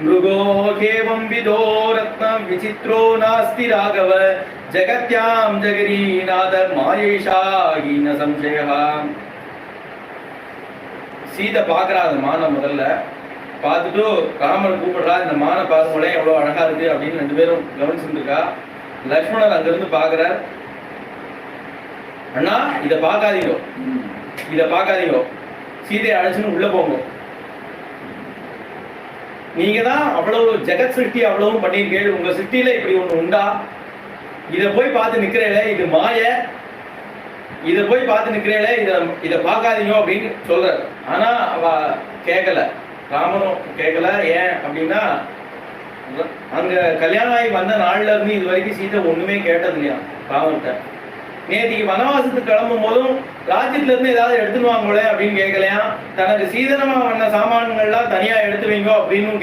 மிருகோகேவம் விதோ ரத்னம் விசித்ரோ நாஸ்தி ராகவ ஜகத்யாம் ஜெகரீநாத மாயேஷா ஹீன சம்சயா. சீதை பாக்குறா அந்த மானை. முதல்ல பார்த்துட்டு ராமர் கூப்பிடுறா, இந்த மானை பாருங்களேன் எவ்வளவு அழகா இருக்கு அப்படின்னு 2 பேரும் கவனிச்சுருக்கா. லக்ஷ்மணர் அங்கிருந்து பாக்குறார். அண்ணா இதை பார்க்காதீங்க, இதை பார்க்காதீங்க, சீதையை அழைச்சுன்னு உள்ள போங்க. நீங்க தான் அவ்வளவு ஜெகத் சிருஷ்டி அவ்வளவும் பண்ணிருக்கீங்க, உங்க சிருஷ்டியில இப்படி ஒண்ணு உண்டா? இதை போய் பார்த்து நிக்கிறேல, இது மாய, இதை போய் பார்த்து நிக்கிறேல, இதை பார்க்காதீங்க அப்படின்னு சொல்ற. ஆனா அவ கேட்கல, ராமனும் கேட்கல. ஏன் அப்படின்னா அங்க கல்யாணம் ஆகி வந்த நாள்ல இருந்து இது வரைக்கும் சீதை ஒண்ணுமே கேட்டது இல்லையா ராமர்கிட்ட. நேற்றுக்கு வனவாசத்துக்கு கிளம்பும் போதும் ராஜ்யத்துல இருந்து ஏதாவது எடுத்துன்னு வாங்களே அப்படின்னு கேட்கலையா. தனக்கு சீதனமா வந்த சாமான்கள்லாம் தனியா எடுத்து வைங்க அப்படின்னு